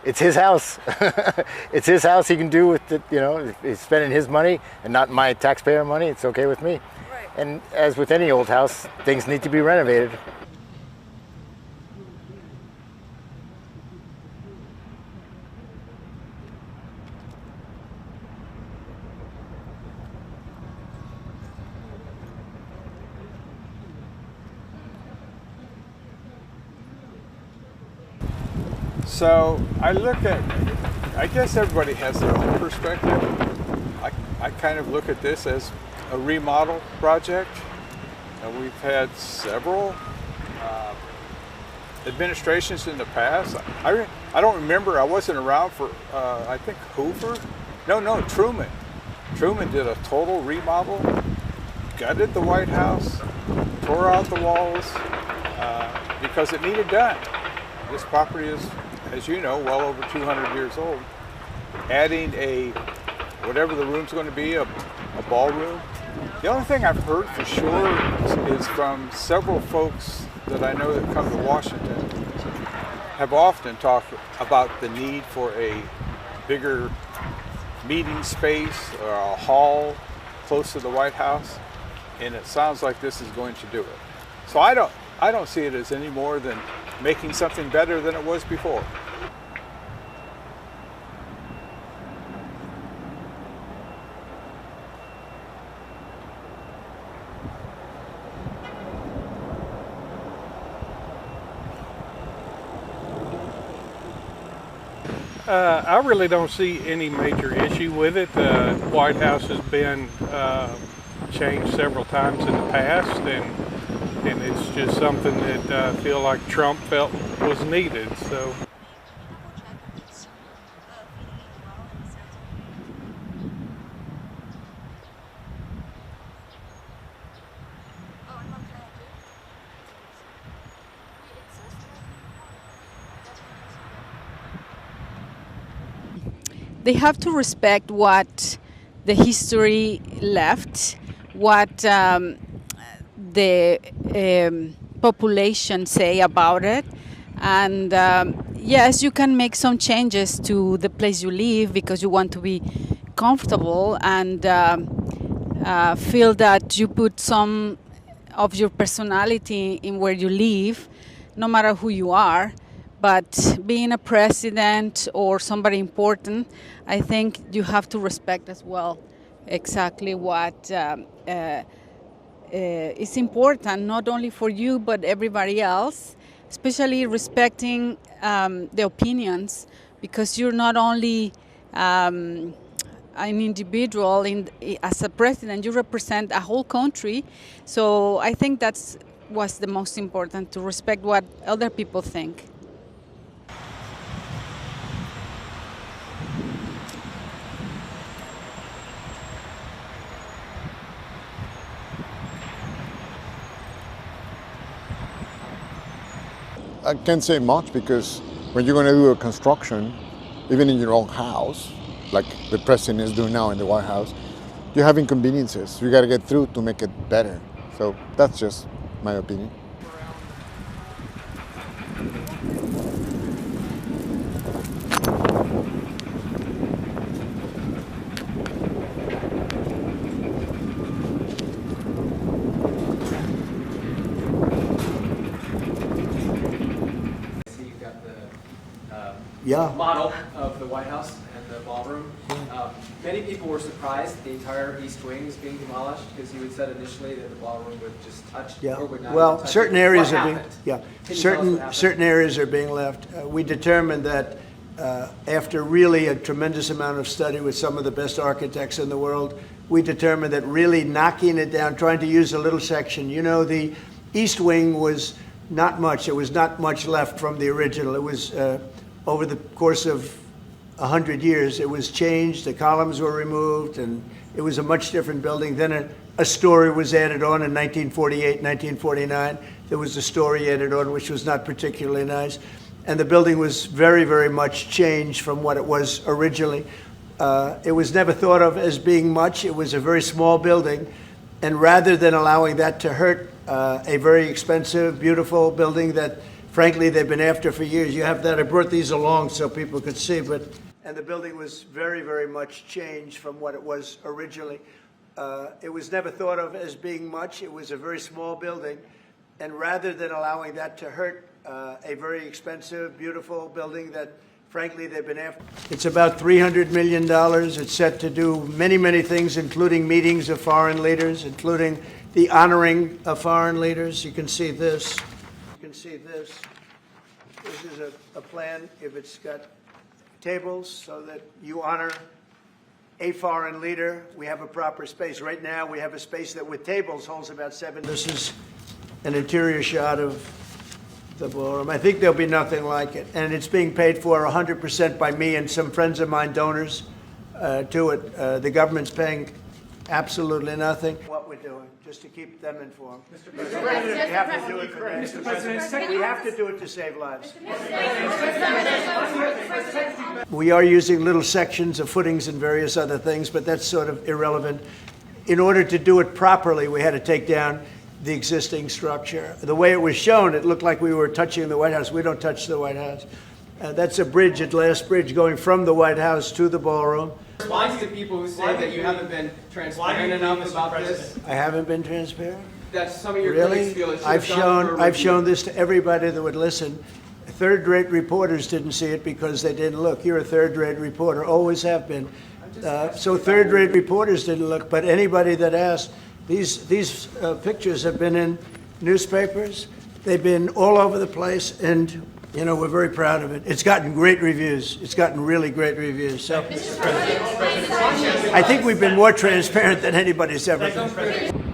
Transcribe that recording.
it's his house. It's his house. He can do with it, you know, if he's spending his money and not my taxpayer money, it's okay with me. Right. And as with any old house, things need to be renovated. So I guess everybody has their own perspective. I kind of look at this as a remodel project. We've had several administrations in the past. I don't remember, I wasn't around for, I think Hoover? No, Truman. Truman did a total remodel, gutted the White House, tore out the walls because it needed done. This property is, as you know, well over 200 years old. Adding whatever the room's going to be, a ballroom. The only thing I've heard for sure is from several folks that I know that come to Washington have often talked about the need for a bigger meeting space or a hall close to the White House, and it sounds like this is going to do it. So I don't see it as any more than making something better than it was before. I really don't see any major issue with it. The White House has been changed several times in the past, and it's just something that I feel like Trump felt was needed. So. They have to respect what the history left, what the population say about it, and yes, you can make some changes to the place you live because you want to be comfortable and feel that you put some of your personality in where you live, no matter who you are. But being a president or somebody important, I think you have to respect as well exactly what is important, not only for you, but everybody else, especially respecting the opinions, because you're not only an individual as a president, you represent a whole country. So I think that's what's the most important, to respect what other people think. I can't say much because when you're going to do a construction, even in your own house, like the president is doing now in the White House, you have inconveniences. You got to get through to make it better. So that's just my opinion. Yeah. Model of the White House and the ballroom. Many people were surprised that the entire east wing is being demolished because you had said initially that the ballroom would just touch or would not. Well, touch certain it. areas What are being happened? certain areas are being left. We determined that after really a tremendous amount of study with some of the best architects in the world, we determined that really knocking it down, trying to use a little section. You know, the east wing was not much. There was not much left from the original. It was over the course of 100 years, it was changed, the columns were removed, and it was a much different building. Then a story was added on in 1948, 1949. There was a story added on, which was not particularly nice. And the building was very, very much changed from what it was originally. It was never thought of as being much. It was a very small building. And rather than allowing that to hurt a very expensive, beautiful building that frankly, they've been after for years. You have that. I brought these along so people could see, and the building was very, very much changed from what it was originally. It was never thought of as being much. It was a very small building, and rather than allowing that to hurt a very expensive, beautiful building that, frankly, they've been after. It's about $300 million. It's set to do many, many things, including meetings of foreign leaders, including the honoring of foreign leaders. You can see this. You can see this. This is a plan. If it's got tables so that you honor a foreign leader, we have a proper space. Right now, we have a space that with tables holds about 7. This is an interior shot of the ballroom. I think there'll be nothing like it. And it's being paid for 100% by me and some friends of mine, donors to it. The government's paying absolutely nothing. What we're doing, just to keep them informed. Mr. President, we have to do it for them. Mr. President, we have to do it to save lives. We are using little sections of footings and various other things, but that's sort of irrelevant. In order to do it properly, we had to take down the existing structure. The way it was shown, it looked like we were touching the White House. We don't touch the White House. That's a bridge, a glass bridge, going from the White House to the ballroom. Response to people who say that you haven't been transparent enough about this? I haven't been transparent? That some of your Really? critics feel it should have I've shown this to everybody that would listen. Third-rate reporters didn't see it because they didn't look. You're a third-rate reporter, always have been. So third-rate reporters didn't look, but anybody that asked, these pictures have been in newspapers. They've been all over the place, and you know, we're very proud of it. It's gotten great reviews. It's gotten really great reviews. So I think we've been more transparent than anybody's ever been.